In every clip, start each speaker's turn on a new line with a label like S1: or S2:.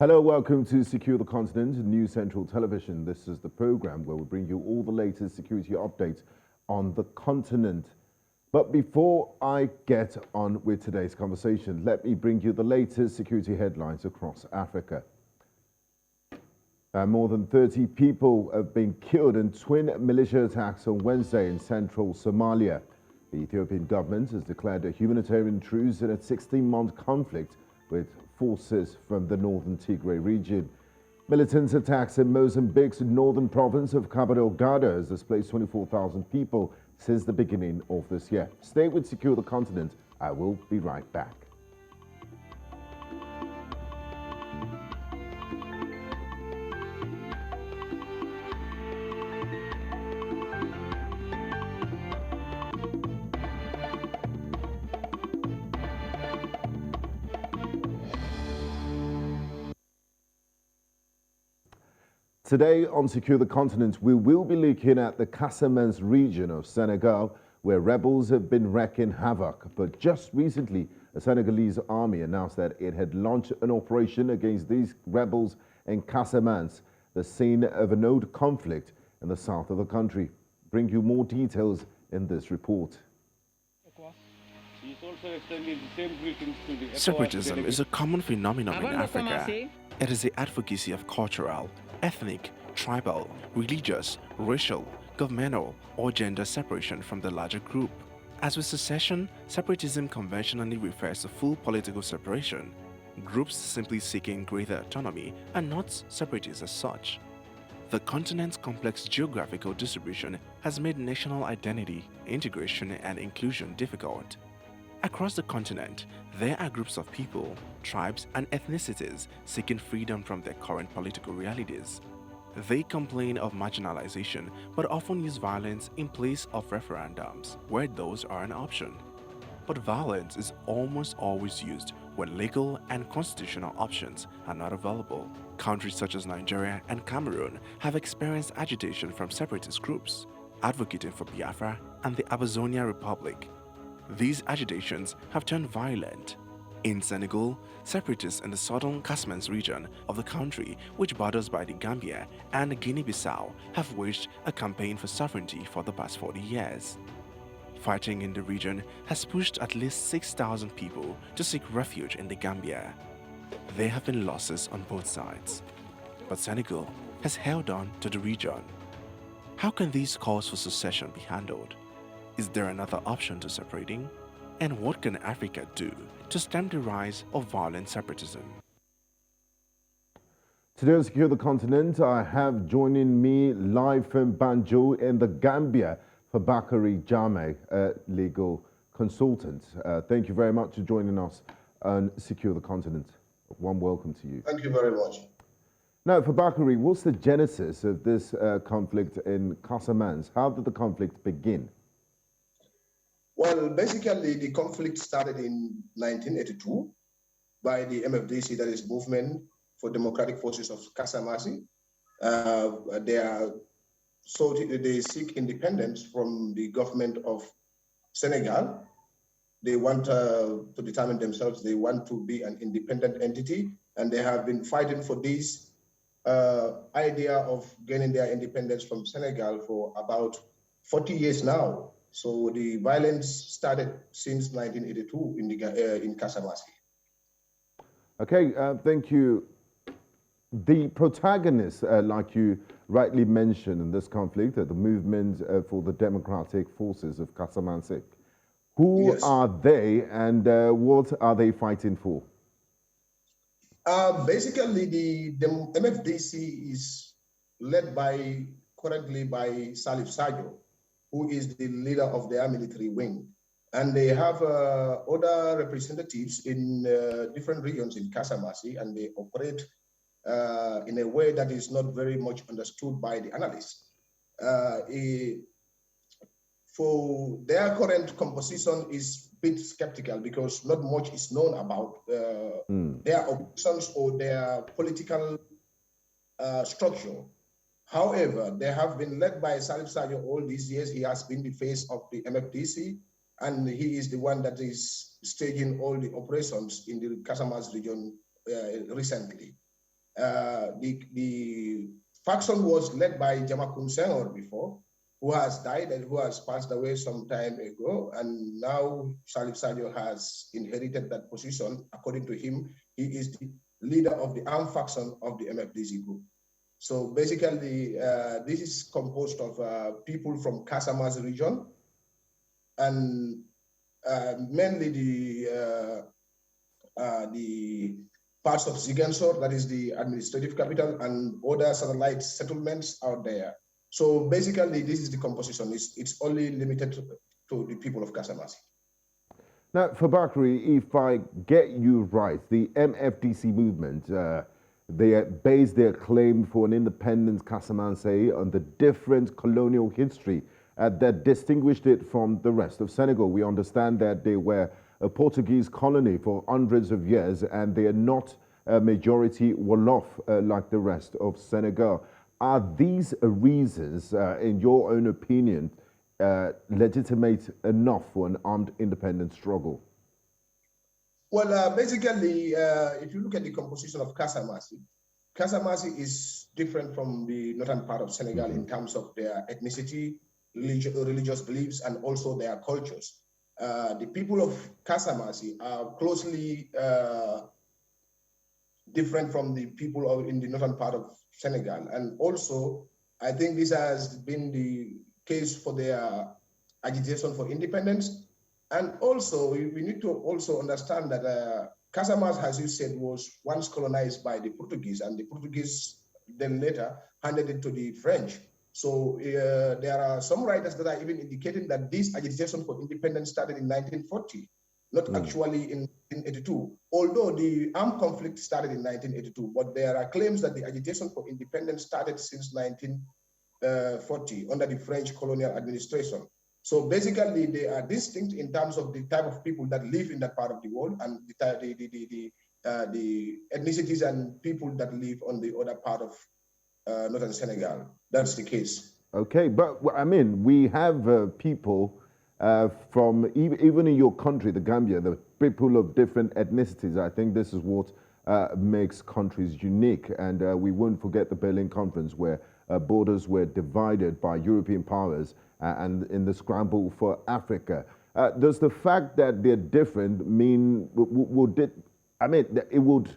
S1: Hello, welcome to Secure the Continent, News Central Television. This is the program where we bring you all the latest security updates on the continent. But before I get on with today's conversation, let me bring you the latest security headlines across Africa. More than 30 people have been killed in twin militia attacks on Wednesday in central Somalia. The Ethiopian government has declared a humanitarian truce in a 16-month conflict with forces from the northern Tigray region. Militant attacks in Mozambique's northern province of Cabo Delgado has displaced 24,000 people since the beginning of this year. Stay with Secure the Continent. I will be right back. Today on Secure the Continent, we will be looking at the Casamance region of Senegal, where rebels have been wreaking havoc. But just recently, a Senegalese army announced that it had launched an operation against these rebels in Casamance, the scene of an old conflict in the south of the country. Bring you more details in this report.
S2: Separatism is a common phenomenon in Africa. It is the advocacy of cultural, ethnic, tribal, religious, racial, governmental, or gender separation from the larger group. As with secession, separatism conventionally refers to full political separation. Groups simply seeking greater autonomy are not separatists as such. The continent's complex geographical distribution has made national identity, integration, and inclusion difficult. Across the continent, there are groups of people, tribes, and ethnicities seeking freedom from their current political realities. They complain of marginalization but often use violence in place of referendums, where those are an option. But violence is almost always used when legal and constitutional options are not available. Countries such as Nigeria and Cameroon have experienced agitation from separatist groups, advocating for Biafra and the Amazonia Republic. These agitations have turned violent. In Senegal, separatists in the southern Casamance region of the country, which borders by the Gambia and Guinea-Bissau, have waged a campaign for sovereignty for the past 40 years. Fighting in the region has pushed at least 6,000 people to seek refuge in the Gambia. There have been losses on both sides, but Senegal has held on to the region. How can these calls for secession be handled? Is there another option to separating? And what can Africa do to stem the rise of violent separatism?
S1: Today on Secure the Continent, I have joining me live from Banjul in the Gambia, Fabakary Jammeh, a legal consultant. Thank you very much for joining us on Secure the Continent. Warm welcome to you.
S3: Thank you very much.
S1: Now, Fabakary, what's the genesis of this conflict in Casamance? How did the conflict begin?
S3: Well, basically, the conflict started in 1982 by the MFDC, that is Movement for Democratic Forces of Casamance. They seek independence from the government of Senegal. They want to determine themselves. They want to be an independent entity, and they have been fighting for this idea of gaining their independence from Senegal for about 40 years now. So the violence started since 1982 in Casamance.
S1: Okay, thank you. The protagonists, like you rightly mentioned in this conflict, the movement for the Democratic Forces of Casamance. Who are they, and what are they fighting for?
S3: Basically, the MFDC is led currently by Salif Sadio, who is the leader of their military wing. And they have other representatives in different regions in Casamance, and they operate in a way that is not very much understood by the analysts. For their current composition is a bit skeptical because not much is known about their operations or their political structure. However, they have been led by Salif Sadio all these years. He has been the face of the MFDC, and he is the one that is staging all the operations in the Casamance region recently. the faction was led by Jamakun Senghor before, who has died and who has passed away some time ago. And now Salif Sadio has inherited that position. According to him, he is the leader of the armed faction of the MFDC group. So basically, this is composed of people from Casamance region and mainly the parts of Ziguinchor, that is the administrative capital, and other satellite settlements out there. So basically, this is the composition. It's only limited to the people of Casamance.
S1: Now, Fabakary, if I get you right, the MFDC movement, they base their claim for an independent Casamance on the different colonial history that distinguished it from the rest of Senegal. We understand that they were a Portuguese colony for hundreds of years, and they are not a majority Wolof like the rest of Senegal. Are these reasons, in your own opinion, legitimate enough for an armed independence struggle?
S3: Well, basically, if you look at the composition of Casamance, Casamance is different from the northern part of Senegal in terms of their ethnicity, religious beliefs, and also their cultures. The people of Casamance are closely different from the people in the northern part of Senegal. And also, I think this has been the case for their agitation for independence. And also, we need to also understand that Casamance, as you said, was once colonized by the Portuguese, and the Portuguese then later handed it to the French. So there are some writers that are even indicating that this agitation for independence started in 1940, not actually in 1982, although the armed conflict started in 1982, but there are claims that the agitation for independence started since 1940 under the French colonial administration. So basically, they are distinct in terms of the type of people that live in that part of the world and the ethnicities and people that live on the other part of northern Senegal. That's the case.
S1: Okay, but I mean, we have people from, even in your country, the Gambia, the people of different ethnicities. I think this is what makes countries unique. And we won't forget the Berlin Conference, where borders were divided by European powers and in the scramble for Africa. Does the fact that they're different mean, it would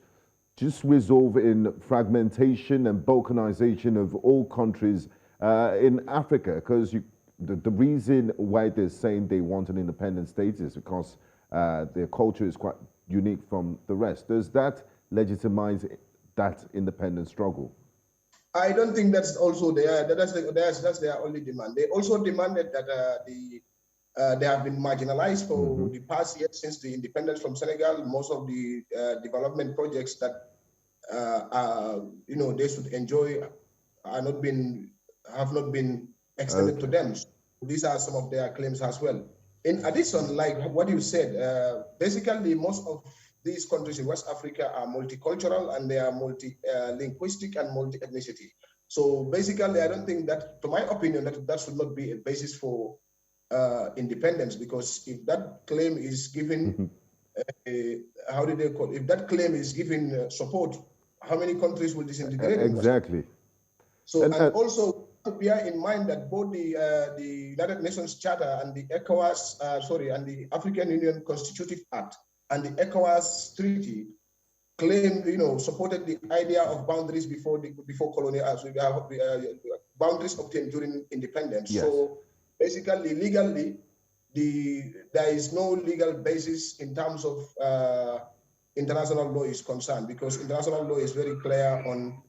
S1: just resolve in fragmentation and balkanization of all countries in Africa? Because the reason why they're saying they want an independent state is because their culture is quite unique from the rest. Does that legitimize that independent struggle?
S3: I don't think that's also that's their only demand. They also demanded that they have been marginalized for the past years since the independence from Senegal. Most of the development projects that they should enjoy have not been extended to them. So these are some of their claims as well. In addition, like what you said, basically most of these countries in West Africa are multicultural, and they are multi-linguistic and multi-ethnicity. So basically, I don't think that, to my opinion, that should not be a basis for independence, because if that claim is given, if that claim is given support, how many countries will disintegrate?
S1: Exactly.
S3: So, and also to bear in mind that both the United Nations Charter and the and the African Union Constitutive Act and the ECOWAS Treaty claimed, supported the idea of boundaries before colonial, boundaries obtained during independence. Yes. So basically, legally, there is no legal basis in terms of international law is concerned, because international law is very clear on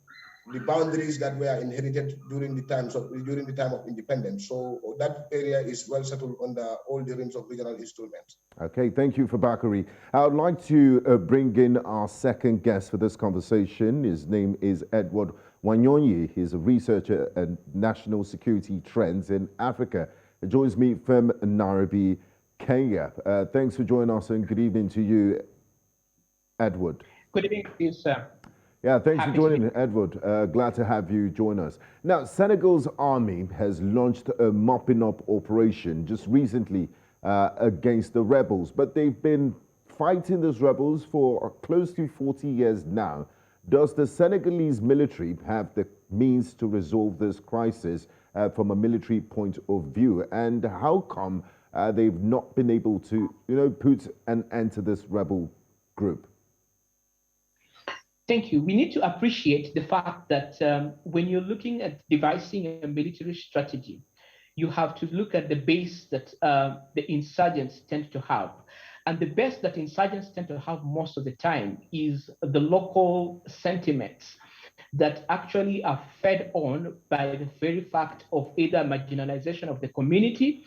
S3: the boundaries that were inherited during the time of independence. So that area is well settled under all the realms of regional instruments.
S1: Okay, thank you, Fabakary. I would like to bring in our second guest for this conversation. His name is Edward Wanyonyi. He's a researcher at national security trends in Africa. He joins me from Nairobi, Kenya. Thanks for joining us, and good evening to you, Edward.
S4: Good evening, please, sir.
S1: Yeah, thanks for joining, Edward. Glad to have you join us. Now, Senegal's army has launched a mopping up operation just recently against the rebels, but they've been fighting those rebels for close to 40 years now. Does the Senegalese military have the means to resolve this crisis from a military point of view? And how come they've not been able to, put an end to this rebel group?
S4: Thank you. We need to appreciate the fact that when you're looking at devising a military strategy, you have to look at the base that the insurgents tend to have. And the base that insurgents tend to have most of the time is the local sentiments that actually are fed on by the very fact of either marginalization of the community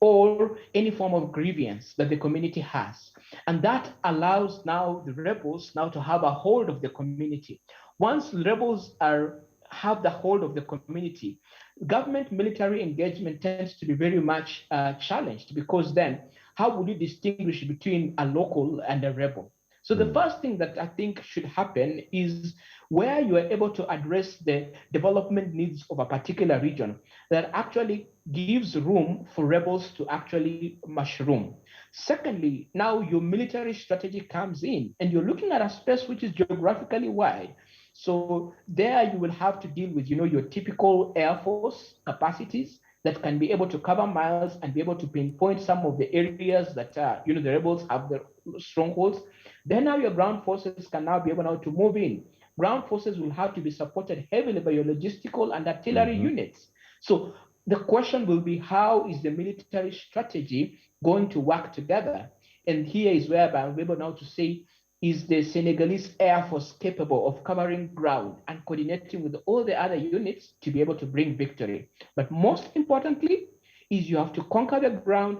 S4: or any form of grievance that the community has. And that allows now the rebels now to have a hold of the community. Once rebels have the hold of the community, government military engagement tends to be very much challenged, because then how would you distinguish between a local and a rebel? So the first thing that I think should happen is where you are able to address the development needs of a particular region that actually gives room for rebels to actually mushroom. Secondly, now your military strategy comes in and you're looking at a space which is geographically wide. So there you will have to deal with, your typical Air Force capacities that can be able to cover miles and be able to pinpoint some of the areas that, the rebels have their strongholds. Then now your ground forces can now be able now to move in. Ground forces will have to be supported heavily by your logistical and artillery units. So the question will be, how is the military strategy going to work together? And here is where I'm able now to say, is the Senegalese Air Force capable of covering ground and coordinating with all the other units to be able to bring victory? But most importantly, is you have to conquer the ground,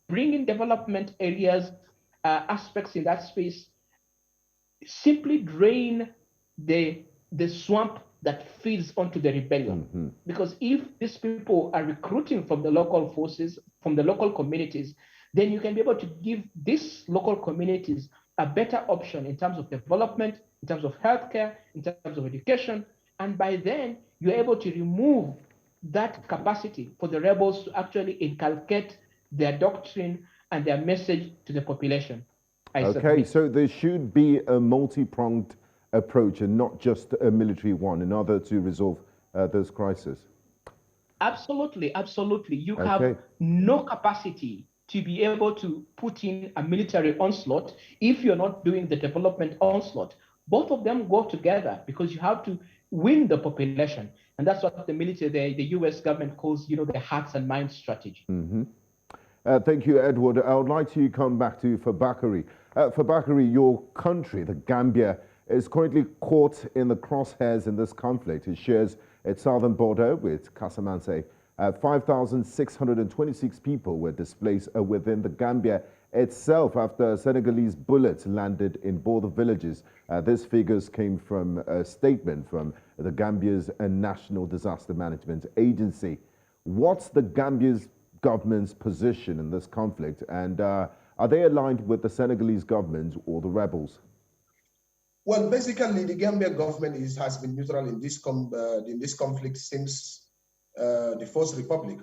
S4: bring in development areas, aspects in that space, simply drain the swamp that feeds onto the rebellion. Because if these people are recruiting from the local forces, from the local communities, then you can be able to give these local communities a better option in terms of development, in terms of healthcare, in terms of education. And by then, you're able to remove that capacity for the rebels to actually inculcate their doctrine and their message to the population.
S1: Okay, so there should be a multi-pronged approach and not just a military one in order to resolve this crisis.
S4: Absolutely, absolutely. You have no capacity to be able to put in a military onslaught if you're not doing the development onslaught. Both of them go together because you have to win the population. And that's what the military, the US government calls, the hearts and minds strategy.
S1: Thank you, Edward. I would like to come back to Fabakary. Fabakary, your country, the Gambia, is currently caught in the crosshairs in this conflict. It shares its southern border with Casamance. 5,626 people were displaced within the Gambia itself after Senegalese bullets landed in border villages. These figures came from a statement from the Gambia's National Disaster Management Agency. What's the Gambia's government's position in this conflict, and are they aligned with the Senegalese government or the rebels?
S3: Well, basically, the Gambia government has been neutral in this conflict since the First Republic.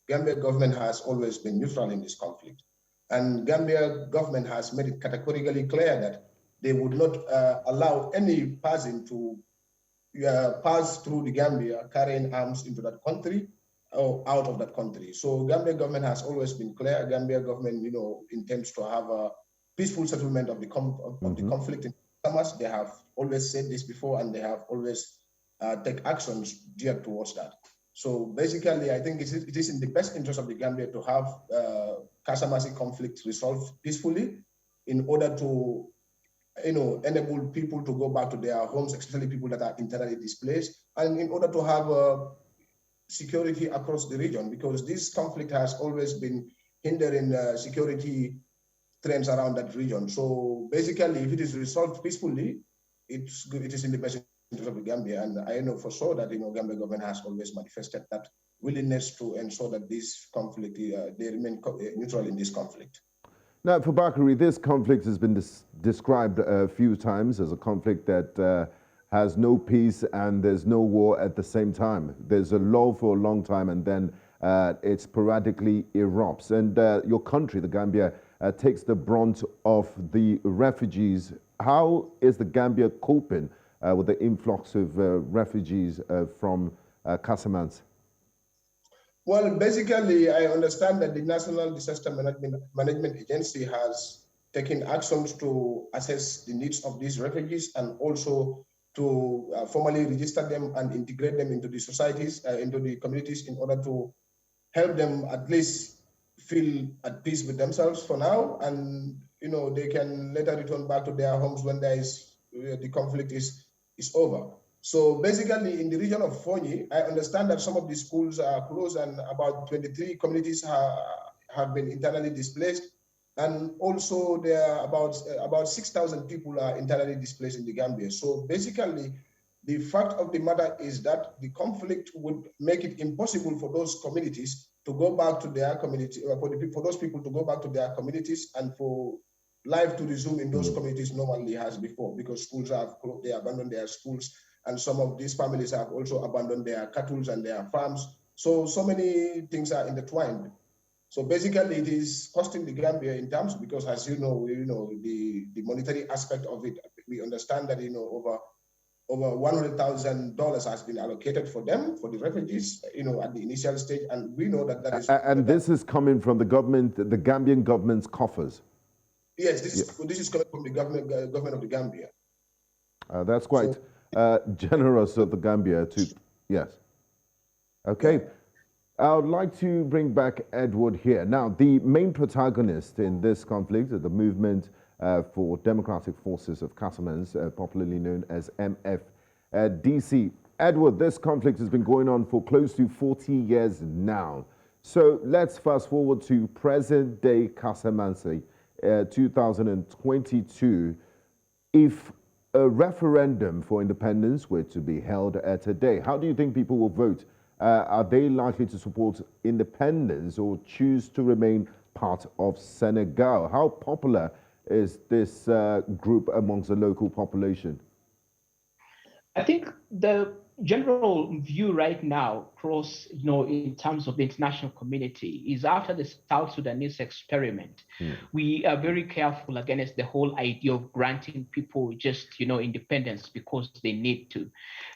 S3: Gambia government has always been neutral in this conflict. And Gambia government has made it categorically clear that they would not allow any person to pass through the Gambia carrying arms into that country or out of that country. So Gambia government has always been clear. Gambia government, intends to have a peaceful settlement of the conflict in Casamance. They have always said this before, and they have always take actions geared towards that. So basically, I think it is in the best interest of the Gambia to have Casamance conflict resolved peacefully in order to, enable people to go back to their homes, especially people that are internally displaced, and in order to have security across the region, because this conflict has always been hindering security trends around that region. So basically, if it is resolved peacefully, it is in the best interest of the Gambia. And I know for sure that Gambia government has always manifested that willingness to ensure that this conflict, they remain neutral in this conflict.
S1: Now, for Fabakary, this conflict has been described a few times as a conflict that has no peace and there's no war at the same time. There's a lull for a long time and then it sporadically erupts. And your country, the Gambia, takes the brunt of the refugees How is the Gambia coping with the influx of refugees from Casamance?
S3: Well, basically, I understand that the National Disaster Management Agency has taken actions to assess the needs of these refugees and also to formally register them and integrate them into the societies, into the communities, in order to help them at least feel at peace with themselves for now, and they can later return back to their homes when the conflict is over. So basically, in the region of Fonyi, I understand that some of the schools are closed and about 23 communities have been internally displaced. And also there are about 6,000 people are internally displaced in the Gambia. So basically, the fact of the matter is that the conflict would make it impossible for those communities to go back to their community, or for those people to go back to their communities and for life to resume in those communities normally as before, because schools they abandoned their schools, and some of these families have also abandoned their cattle and their farms. So many things are intertwined. So basically, it is costing the Gambia in terms, because as you know, the monetary aspect of it. We understand that over $100,000 has been allocated for them, for the refugees, at the initial stage, and we know that is.
S1: And this is coming from the government, the Gambian government's coffers.
S3: Yes, this is coming from the government of the Gambia.
S1: That's quite generous of the Gambia to, yes. Okay. I would like to bring back Edward here. Now, the main protagonist in this conflict is the movement for Democratic Forces of Casamance, popularly known as MFDC. Edward, this conflict has been going on for close to 40 years now. So let's fast forward to present-day Casamance, 2022. If a referendum for independence were to be held today, how do you think people will vote? Are they likely to support independence or choose to remain part of Senegal? How popular is this group amongst the local population?
S4: I think the general view right now across, in terms of the international community is after the South Sudanese experiment, we are very careful against the whole idea of granting people just, independence because they need to,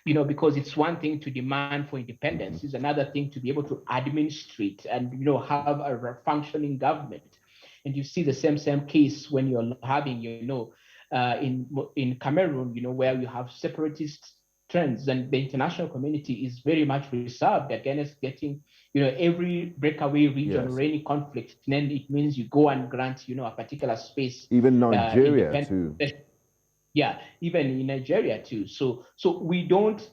S4: because it's one thing to demand for independence, it's another thing to be able to administrate and, have a functioning government. And you see the same case when you're having, in Cameroon, where you have separatist trends, and the international community is very much reserved against getting, every breakaway region or any conflict. Then it means you go and grant, a particular space.
S1: Even Nigeria too.
S4: Yeah, even in Nigeria too. So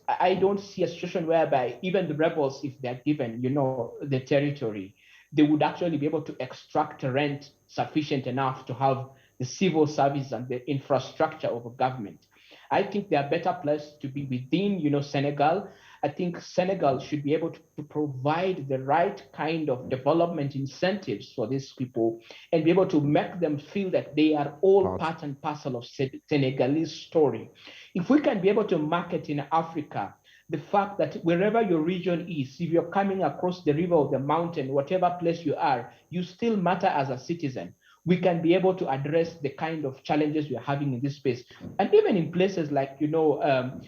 S4: I don't see a situation whereby even the rebels, if they're given, the territory, they would actually be able to extract rent sufficient enough to have the civil service and the infrastructure of a government. I think they are better placed to be within, Senegal. I think Senegal should be able to provide the right kind of development incentives for these people and be able to make them feel that they are all part and parcel of Senegalese story. If we can be able to market in Africa the fact that wherever your region is, if you're coming across the river or the mountain, whatever place you are, you still matter as a citizen. We can be able to address the kind of challenges we are having in this space. And even in places like, Burkina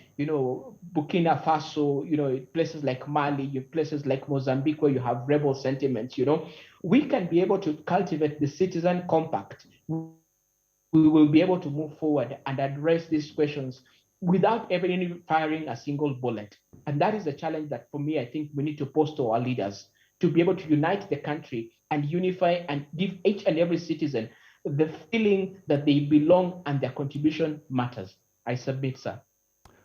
S4: Faso, places like Mali, places like Mozambique, where you have rebel sentiments, we can be able to cultivate the citizen compact. We will be able to move forward and address these questions without ever firing a single bullet. And that is a challenge that, for me, I think we need to pose to our leaders, to be able to unite the country and unify and give each and every citizen the feeling that they belong and their contribution matters. I submit, sir.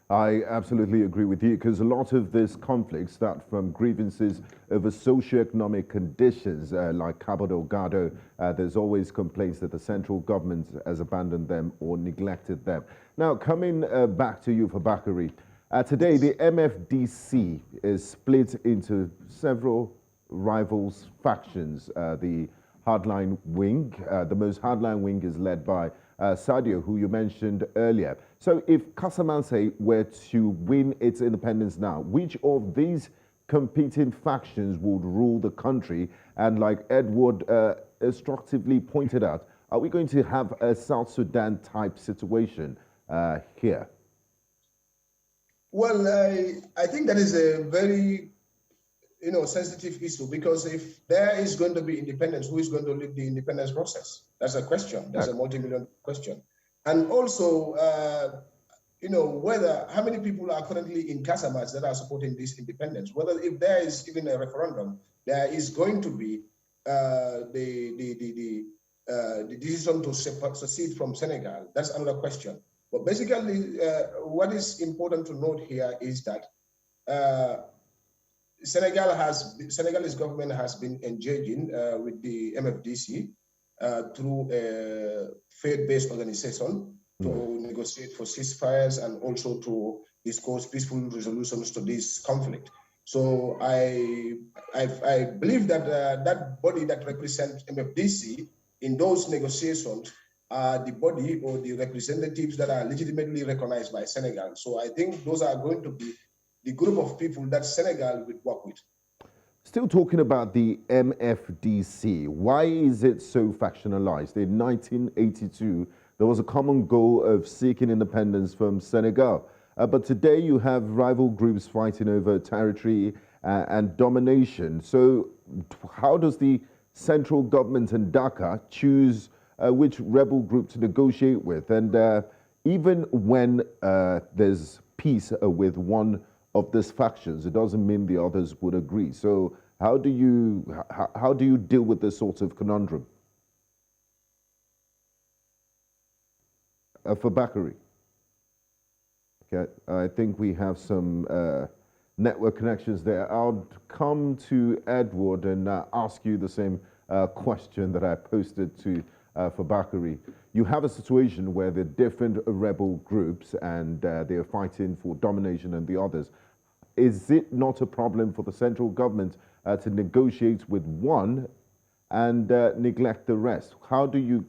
S1: I absolutely agree with you, because a lot of this conflict start from grievances over socioeconomic conditions like Cabo Delgado. There's always complaints that the central government has abandoned them or neglected them. Now, coming back to you, Fabakary, today the MFDC is split into several rivals factions. The hardline wing, the most hardline wing is led by Sadio, who you mentioned earlier. So if Casamance were to win its independence now, which of these competing factions would rule the country? And like Edward instructively pointed out, Are we going to have a South Sudan type situation here?
S3: Well, I think that is a very sensitive issue, because if there is going to be independence, who is going to lead the independence process? That's a question. That's a multi-million question. And also, how many people are currently in Casamance that are supporting this independence? Whether if there is even a referendum, there is going to be the decision to secede from Senegal. That's another question. But basically, what is important to note here is that Senegalese government has been engaging with the MFDC through a faith-based organization to negotiate for ceasefires and also to discuss peaceful resolutions to this conflict. So I believe that that body that represents MFDC in those negotiations are the body or the representatives that are legitimately recognized by Senegal. So I think those are going to be the group of people that Senegal will work with.
S1: Still talking about the MFDC, why is it so factionalized? In 1982, there was a common goal of seeking independence from Senegal. But today you have rival groups fighting over territory and domination. So how does the central government in Dhaka choose which rebel group to negotiate with? And even when there's peace with one of these factions, it doesn't mean the others would agree. So how do you deal with this sort of conundrum? Fabakary. Okay, I think we have some network connections there. I'll come to Edward and ask you the same question that I posted to Fabakary. You have a situation where the different rebel groups and they're fighting for domination and the others. Is it not a problem for the central government to negotiate with one and neglect the rest? How do you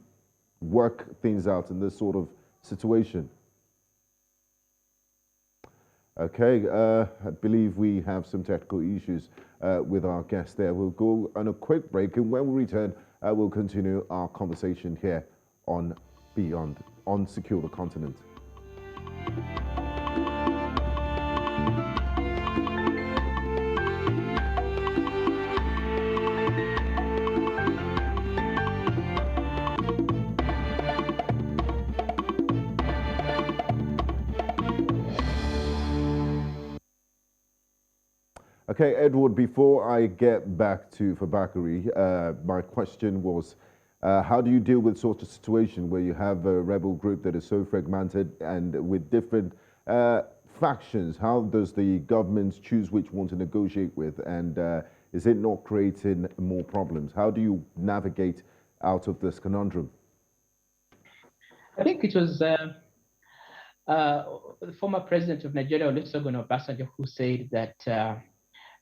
S1: work things out in this sort of situation? Okay, I believe we have some technical issues with our guest there. We'll go on a quick break, and when we return, we'll continue our conversation here on Secure the Continent. Okay, Edward, before I get back to Fabakary, my question was, how do you deal with sort of situation where you have a rebel group that is so fragmented and with different factions? How does the government choose which one to negotiate with? And is it not creating more problems? How do you navigate out of this conundrum?
S4: I think it was the former president of Nigeria, Olusegun Obasanjo, who said that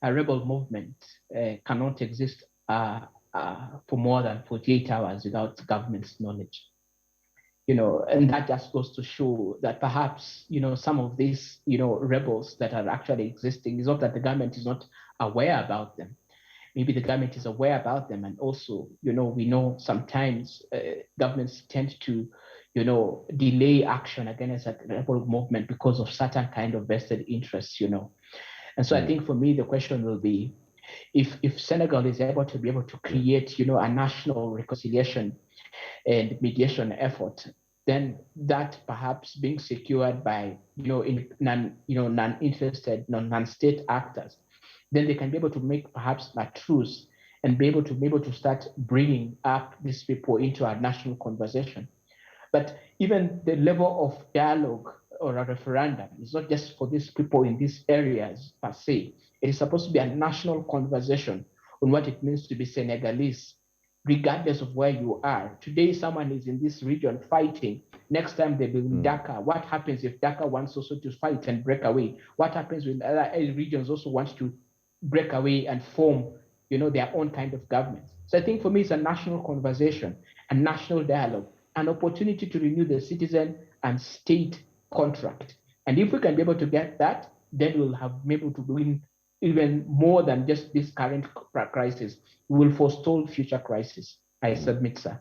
S4: a rebel movement cannot exist for more than 48 hours without government's knowledge. And that just goes to show that perhaps, some of these, rebels that are actually existing, is not that the government is not aware about them. Maybe the government is aware about them. And also, we know sometimes governments tend to, delay action against a rebel movement because of certain kind of vested interests, And so I think for me, the question will be, if Senegal is able to create, a national reconciliation and mediation effort, then that perhaps being secured by, non-interested, non-state actors, then they can be able to make perhaps a truce and be able to start bringing up these people into a national conversation. But even the level of dialogue or a referendum is not just for these people in these areas per se. It is supposed to be a national conversation on what it means to be Senegalese, regardless of where you are. Today, someone is in this region fighting. Next time they'll be in Dhaka. What happens if Dhaka wants also to fight and break away? What happens when other regions also want to break away and form, their own kind of government? So I think for me, it's a national conversation, a national dialogue, an opportunity to renew the citizen and state contract. And if we can be able to get that, then we'll have been able to win even more than just this current crisis. We will forestall future crisis. I submit, sir.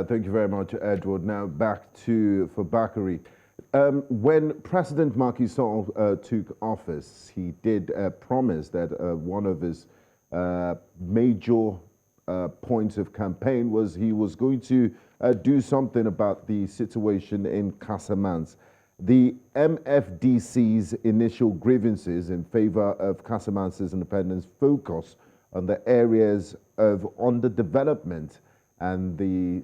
S1: Thank you very much, Edward. Now back to Fabakary. When President Macky Sall took office, he did promise that one of his major points of campaign was he was going to do something about the situation in Casamance. The MFDC's initial grievances in favor of Casamance's independence focus on the areas of underdevelopment and the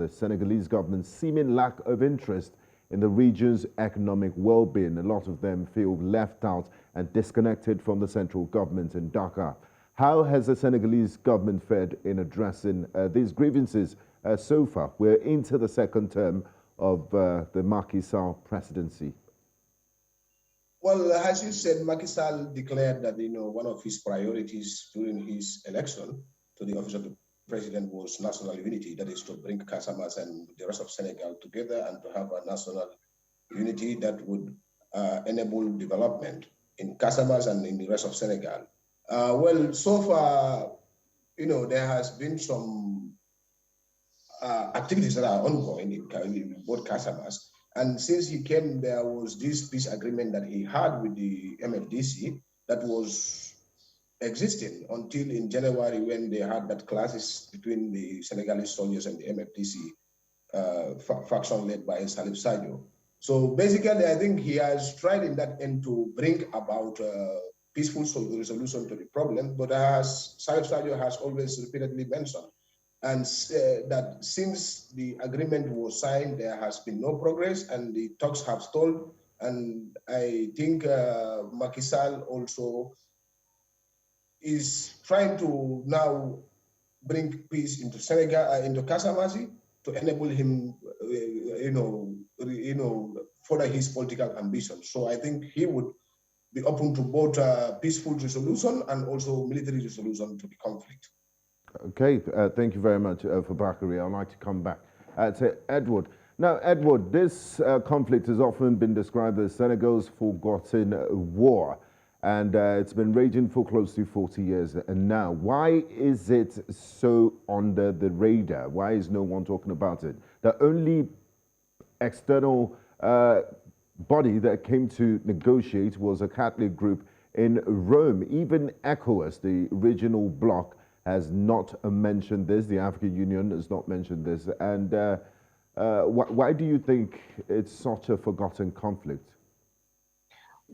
S1: Senegalese government's seeming lack of interest in the region's economic well-being. A lot of them feel left out and disconnected from the central government in Dakar. How has the Senegalese government fared in addressing these grievances so far? We're into the second term of the Macky Sall presidency.
S3: Well, as you said, Macky Sall declared that one of his priorities during his election to the office of the president was national unity. That is to bring Casamance and the rest of Senegal together and to have a national unity that would enable development in Casamance and in the rest of Senegal. Well, so far, there has been some activities that are ongoing in both Casamance. And since he came, there was this peace agreement that he had with the MFDC that was existing until in January when they had that clashes between the Senegalese soldiers and the MFDC faction led by Salif Sadio. So basically, I think he has tried in that end to bring about peaceful resolution to the problem, but as Salif Sadio has always repeatedly mentioned, and that since the agreement was signed, there has been no progress and the talks have stalled. And I think Macky Sall also is trying to now bring peace into Senegal, into Casamance, to enable him, further his political ambitions. So I think he would be open to both peaceful resolution and also military resolution to the conflict.
S1: Okay, thank you very much, Fabakary. I'd like to come back to Edward. Now, Edward, this conflict has often been described as Senegal's forgotten war, and it's been raging for close to 40 years. And now, why is it so under the radar? Why is no one talking about it? The only external body that came to negotiate was a Catholic group in Rome. Even ECOWAS, the regional bloc, has not mentioned this. The African Union has not mentioned this. And why do you think it's such a forgotten conflict?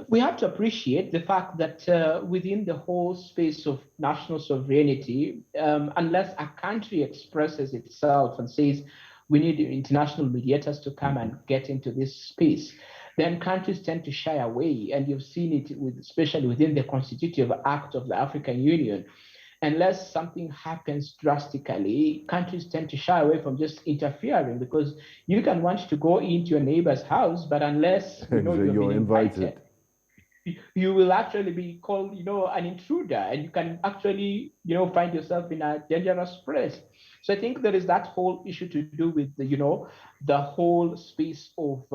S4: We have to appreciate the fact that within the whole space of national sovereignty, unless a country expresses itself and says, we need international mediators to come and get into this space, then countries tend to shy away. And you've seen it especially within the Constitutive Act of the African Union. Unless something happens drastically, countries tend to shy away from just interfering, because you can want to go into your neighbor's house, but unless you're invited, you will actually be called, an intruder, and you can actually, find yourself in a dangerous place. So I think there is that whole issue to do with the whole space of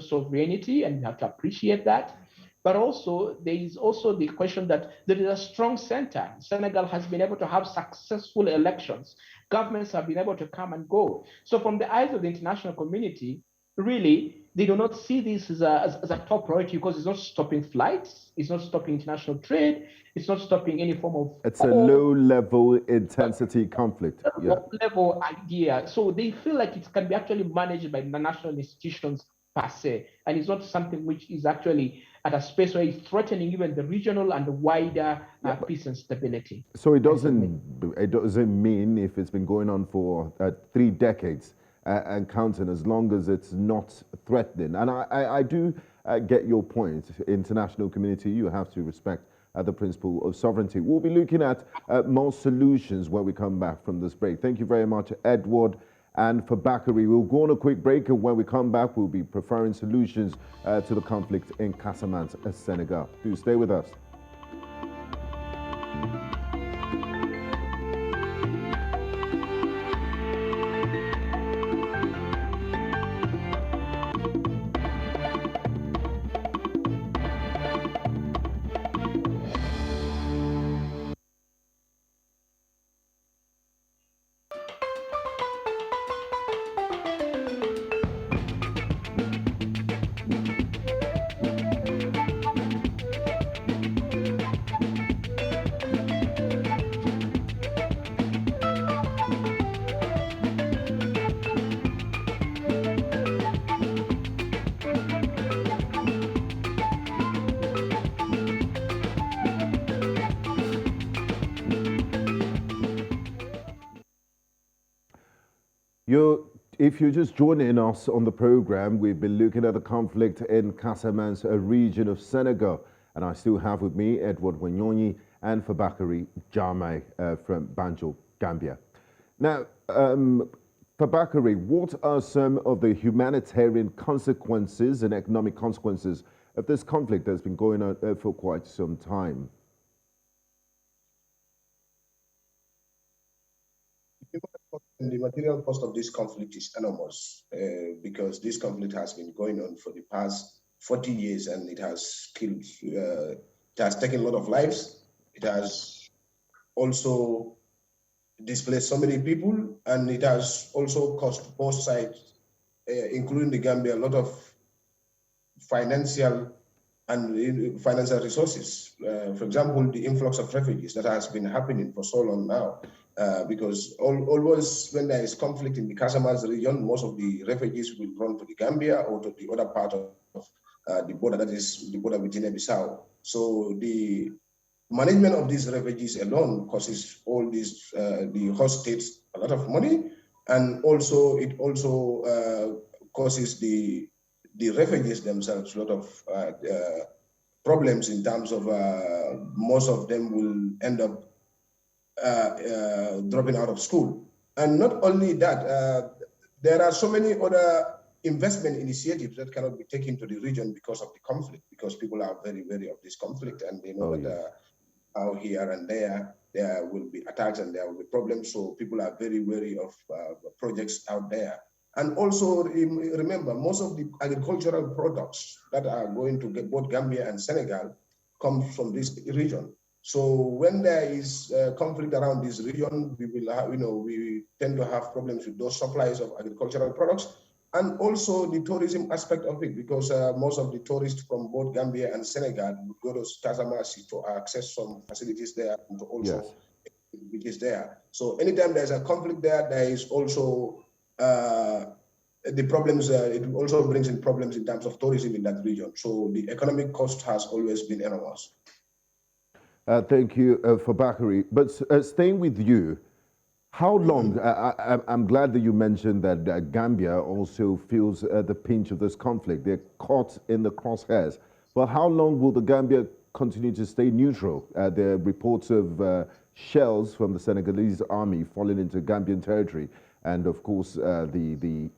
S4: sovereignty, and you have to appreciate that. But also, there is also the question that there is a strong center. Senegal has been able to have successful elections. Governments have been able to come and go. So from the eyes of the international community, really, they do not see this as a top priority, because it's not stopping flights, it's not stopping international trade, it's not stopping any form of...
S1: It's a low-level intensity conflict.
S4: Low-level idea. So they feel like it can be actually managed by the national institutions per se, and it's not something which is actually at a space where it's threatening even the regional and the wider peace and stability.
S1: So it doesn't mean, if it's been going on for 3 decades and counting, as long as it's not threatening. And I do get your point. International community, you have to respect the principle of sovereignty. We'll be looking at more solutions when we come back from this break. Thank you very much, Edward and Fabakary. We'll go on a quick break, and when we come back, we'll be preferring solutions to the conflict in Casamance, Senegal. Do stay with us. If you're just joining us on the program, we've been looking at the conflict in Casamance, a region of Senegal. And I still have with me Edward Wanyonyi and Fabakary Jammeh from Banjul, Gambia. Now, Fabakary, what are some of the humanitarian consequences and economic consequences of this conflict that's been going on for quite some time?
S3: The material cost of this conflict is enormous because this conflict has been going on for the past 40 years and it has killed, it has taken a lot of lives. It has also displaced so many people, and it has also cost both sides, including the Gambia, a lot of financial resources. For example, the influx of refugees that has been happening for so long now, because always when there is conflict in the Casamance region, most of the refugees will run to the Gambia or to the other part of the border, that is the border with Guinea-Bissau. So the management of these refugees alone causes all these, the host states a lot of money, and also it also causes the refugees themselves a lot of problems in terms of most of them will end up dropping out of school. And not only that, there are so many other investment initiatives that cannot be taken to the region because of the conflict, because people are very wary of this conflict, and they know that out here and there will be attacks and there will be problems. So people are very wary of projects out there. And also remember, most of the agricultural products that are going to get both Gambia and Senegal come from this region. So when there is conflict around this region, we will have, we tend to have problems with those supplies of agricultural products, and also the tourism aspect of it, because most of the tourists from both Gambia and Senegal would go to Casamance to access some facilities there and to also activities there. So anytime there's a conflict there, there is also the problems, it also brings in problems in terms of tourism in that region. So the economic cost has always been enormous.
S1: Thank you, Fabakary. But staying with you, how long, I'm glad that you mentioned that Gambia also feels the pinch of this conflict. They're caught in the crosshairs. But how long will the Gambia continue to stay neutral? There are reports of shells from the Senegalese army falling into Gambian territory. And of course, the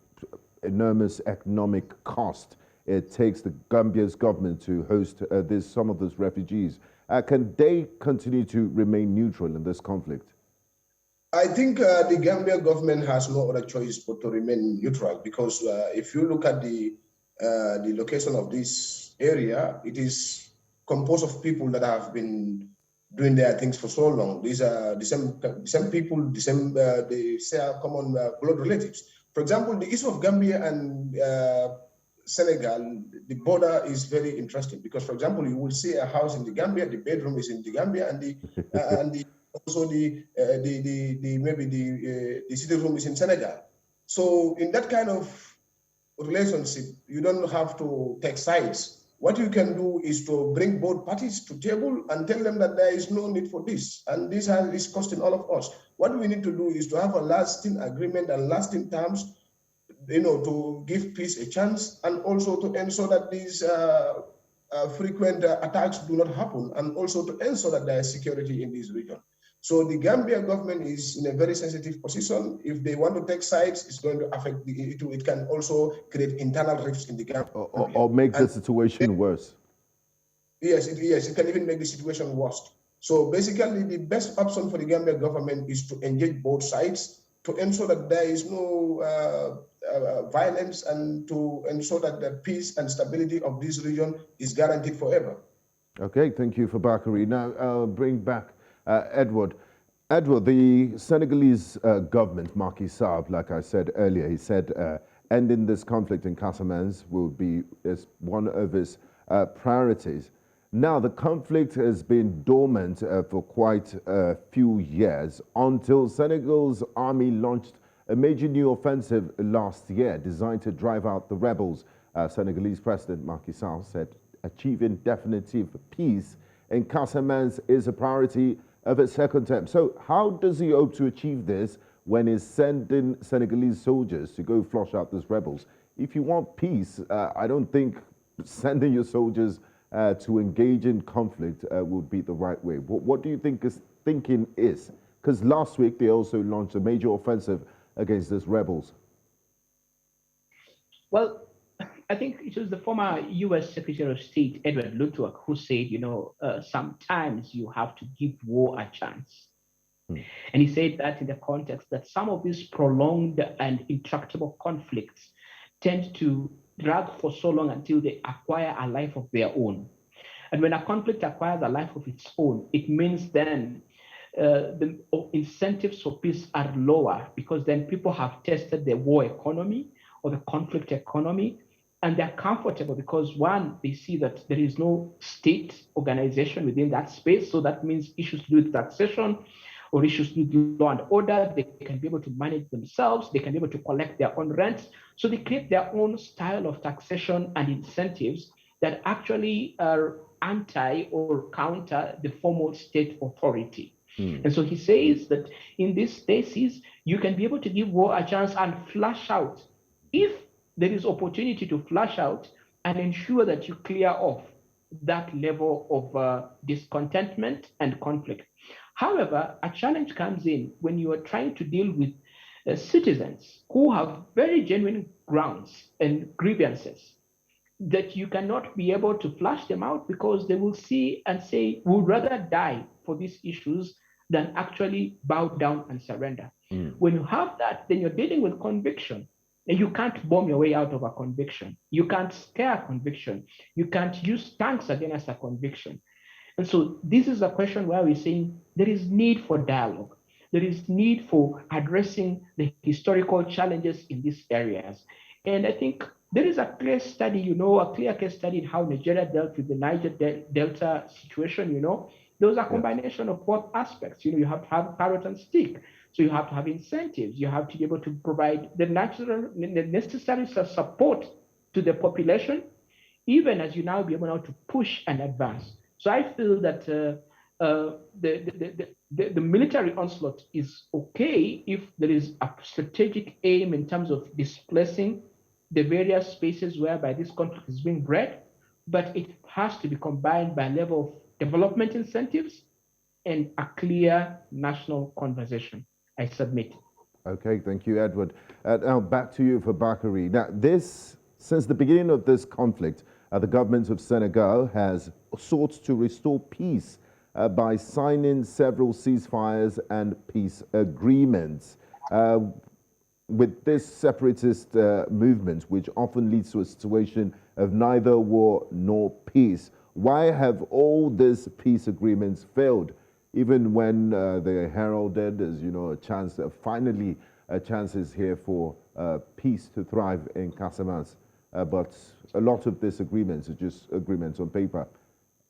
S1: enormous economic cost it takes the Gambia's government to host some of those refugees. Can they continue to remain neutral in this conflict?
S3: I think the Gambia government has no other choice but to remain neutral, because if you look at the location of this area, it is composed of people that have been doing their things for so long. These are the same people, they share common blood relatives. For example, the issue of Gambia and Senegal, the border is very interesting because, for example, you will see a house in the Gambia, the bedroom is in the Gambia, and also the sitting room is in Senegal. So in that kind of relationship, you don't have to take sides. What you can do is to bring both parties to table and tell them that there is no need for this, and this is costing all of us. What we need to do is to have a lasting agreement and lasting terms, to give peace a chance, and also to ensure that these frequent attacks do not happen, and also to ensure that there is security in this region. So the Gambia government is in a very sensitive position. If they want to take sides, it's going to affect it can also create internal rifts in the Gambia.
S1: Or make the situation worse.
S3: Yes, it can even make the situation worse. So basically, the best option for the Gambia government is to engage both sides to ensure that there is no violence, and to ensure that the peace and stability of this region is guaranteed forever.
S1: Okay, thank you, Fabakary. Now, I'll bring back Edward. Edward, the Senegalese government, Macky Sall, like I said earlier, he said ending this conflict in Casamance will be one of his priorities. Now, the conflict has been dormant for quite a few years until Senegal's army launched a major new offensive last year designed to drive out the rebels. Senegalese President Macky Sall said achieving definitive peace in Casamance is a priority of its second term. So how does he hope to achieve this when he's sending Senegalese soldiers to go flush out these rebels. If you want peace, I don't think sending your soldiers to engage in conflict would be the right way. What do you think his thinking is? Because last week they also launched a major offensive against these rebels.
S4: Well, I think it was the former U.S. Secretary of State, Edward Luttwak, who said, sometimes you have to give war a chance. And he said that in the context that some of these prolonged and intractable conflicts tend to drag for so long until they acquire a life of their own. And when a conflict acquires a life of its own, it means then the incentives for peace are lower, because then people have tested the war economy or the conflict economy, and they're comfortable because, one, they see that there is no state organization within that space. So that means issues to do with taxation or issues to do with law and order, they can be able to manage themselves, they can be able to collect their own rents. So they create their own style of taxation and incentives that actually are anti or counter the formal state authority. And so he says that in these spaces, you can be able to give war a chance and flush out, if there is opportunity to flush out, and ensure that you clear off that level of discontentment and conflict. However, a challenge comes in when you are trying to deal with citizens who have very genuine grounds and grievances that you cannot be able to flush them out, because they will see and say, we'd rather die for these issues than actually bow down and surrender. When you have that, then you're dealing with conviction. And you can't bomb your way out of a conviction. You can't scare a conviction. You can't use tanks against a conviction. And so this is a question where we're saying there is need for dialogue. There is need for addressing the historical challenges in these areas. And I think there is a clear study, a clear case study in how Nigeria dealt with the Niger Delta situation. There was a combination of both aspects. You have to have carrot and stick. So you have to have incentives. You have to be able to provide the necessary support to the population, even as you now be able now to push and advance. So I feel that the military onslaught is okay if there is a strategic aim in terms of displacing the various spaces whereby this conflict is being bred, but it has to be combined by a level of development incentives and a clear national conversation. I submit.
S1: Okay, thank you, Edward. Now back to you, Fabakary. Now, since the beginning of this conflict, the government of Senegal has sought to restore peace by signing several ceasefires and peace agreements. With this separatist movement, which often leads to a situation of neither war nor peace, why have all these peace agreements failed? Even when they are heralded as, a chance, finally a chance is here for peace to thrive in Casamance. But a lot of these agreements are just agreements on paper.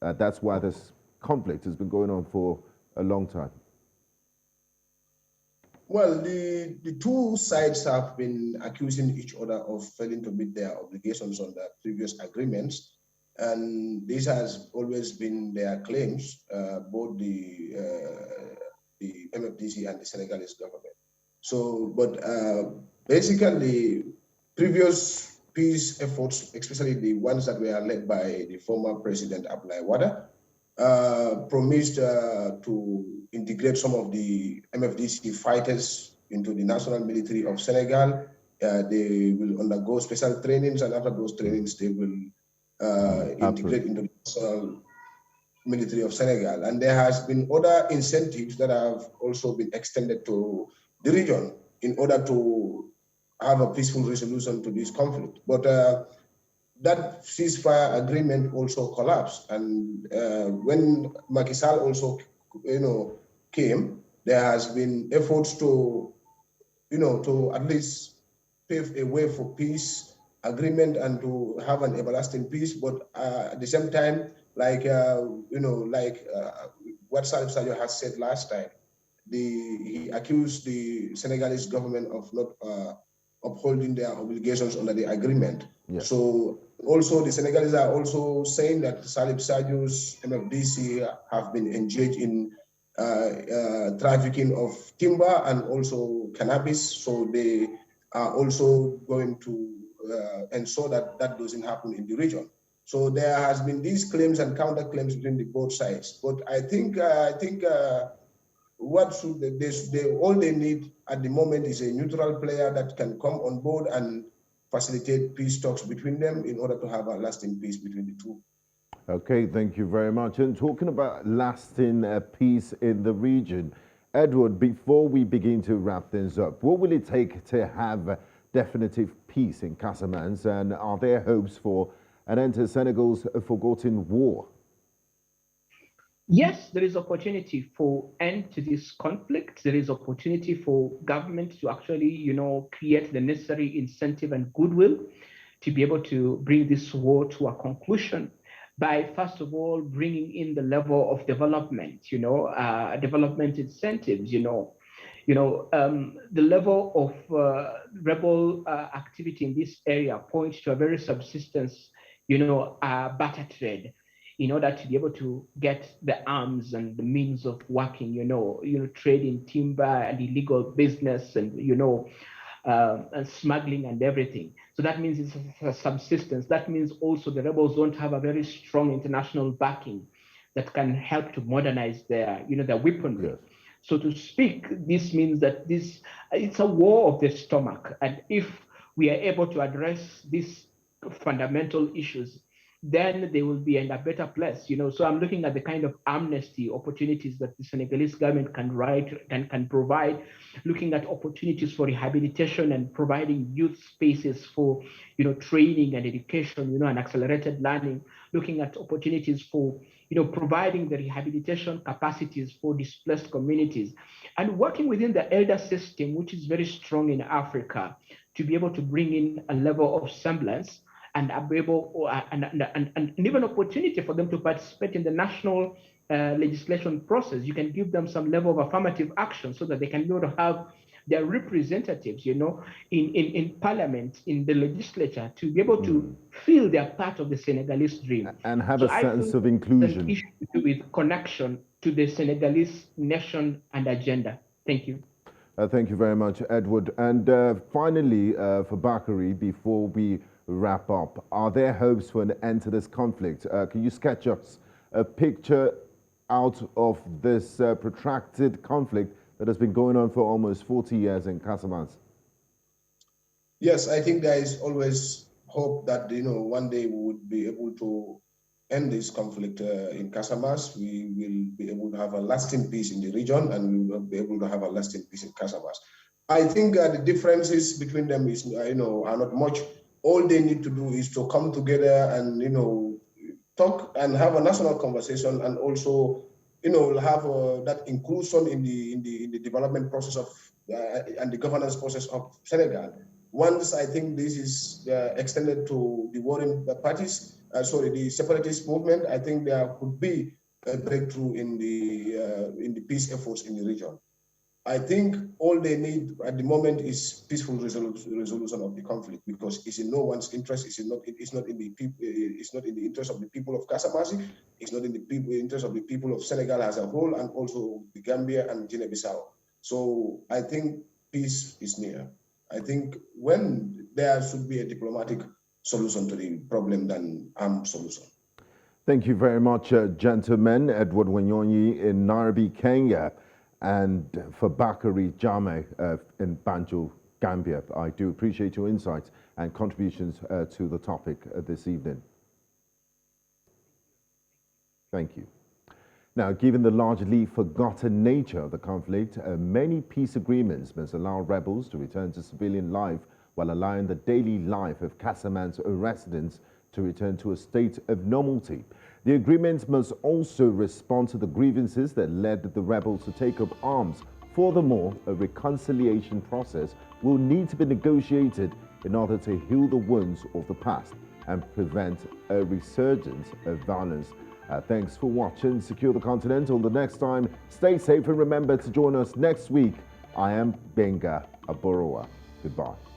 S1: That's why this conflict has been going on for a long time.
S3: Well, the two sides have been accusing each other of failing to meet their obligations on the previous agreements. And this has always been their claims, both the MFDC and the Senegalese government. So, but basically, previous peace efforts, especially the ones that were led by the former President Abdoulaye Wade, promised to integrate some of the MFDC fighters into the national military of Senegal. They will undergo special trainings, and after those trainings, they will integrate into the national military of Senegal. And there has been other incentives that have also been extended to the region in order to have a peaceful resolution to this conflict. But that ceasefire agreement also collapsed. And when Macky Sall also, came, there has been efforts to, to at least pave a way for peace agreement and to have an everlasting peace. But at the same time, like what Salif Sadio has said last time, he accused the Senegalese government of not upholding their obligations under the agreement. Yes. So also the Senegalese are also saying that Salif Sadio's MFDC have been engaged in trafficking of timber and also cannabis. So they are also going to ensure that that doesn't happen in the region. So there has been these claims and counterclaims between the both sides. But I think what should all they need at the moment is a neutral player that can come on board and facilitate peace talks between them in order to have a lasting peace between the two.
S1: Okay, thank you very much. And talking about lasting peace in the region, Edward, before we begin to wrap things up, what will it take to have definitive peace in Casamance, and are there hopes for an end to Senegal's forgotten war?
S4: Yes, there is opportunity for end to this conflict. There is opportunity for government to actually, create the necessary incentive and goodwill to be able to bring this war to a conclusion by, first of all, bringing in the level of development, development incentives, the level of rebel activity in this area points to a very subsistence, barter trade, in order to be able to get the arms and the means of working, trading timber and illegal business and, and smuggling and everything. So that means it's a subsistence. That means also the rebels don't have a very strong international backing that can help to modernize their weaponry. Yes. So to speak, this means that it's a war of the stomach. And if we are able to address these fundamental issues, then they will be in a better place, So I'm looking at the kind of amnesty opportunities that the Senegalese government can provide, looking at opportunities for rehabilitation and providing youth spaces for, training and education, and accelerated learning, looking at opportunities for, providing the rehabilitation capacities for displaced communities, and working within the elder system, which is very strong in Africa, to be able to bring in a level of semblance and even opportunity for them to participate in the national legislation process. You can give them some level of affirmative action so that they can be able to have their representatives, in parliament, in the legislature, to be able to feel they're part of the Senegalese dream.
S1: And have a sense of inclusion.
S4: An issue to do with connection to the Senegalese nation and agenda. Thank you.
S1: Thank you very much, Edward. And finally, Fabakary, before we wrap up, are there hopes for an end to this conflict? Can you sketch us a picture out of this protracted conflict that has been going on for almost 40 years in Casamance?
S3: Yes, I think there is always hope that, one day we would be able to end this conflict in Casamance. We will be able to have a lasting peace in the region, and we will be able to have a lasting peace in Casamance. I think the differences between them is, are not much. All they need to do is to come together and, talk and have a national conversation, and also, have that inclusion in the development process of and the governance process of Senegal. Once I think this is extended to the warring parties, the separatist movement, I think there could be a breakthrough in the peace efforts in the region. I think all they need at the moment is peaceful resolution of the conflict, because it's in no one's interest. It's not in the interest of the people of Casamance. It's not in the interest of the people of Senegal as a whole, and also the Gambia and Guinea-Bissau. So I think peace is near. I think when there should be a diplomatic solution to the problem than armed solution.
S1: Thank you very much, gentlemen. Edward Wanyonyi in Nairobi, Kenya, and Fabakary Jammeh in Banjul, Gambia. I do appreciate your insights and contributions to the topic this evening. Thank you. Now, given the largely forgotten nature of the conflict, many peace agreements must allow rebels to return to civilian life while allowing the daily life of Casamance residents to return to a state of normality. The agreement must also respond to the grievances that led the rebels to take up arms. Furthermore, a reconciliation process will need to be negotiated in order to heal the wounds of the past and prevent a resurgence of violence. Thanks for watching Secure the Continent. Until the next time, stay safe and remember to join us next week. I am Gbenga Aborowa. Goodbye.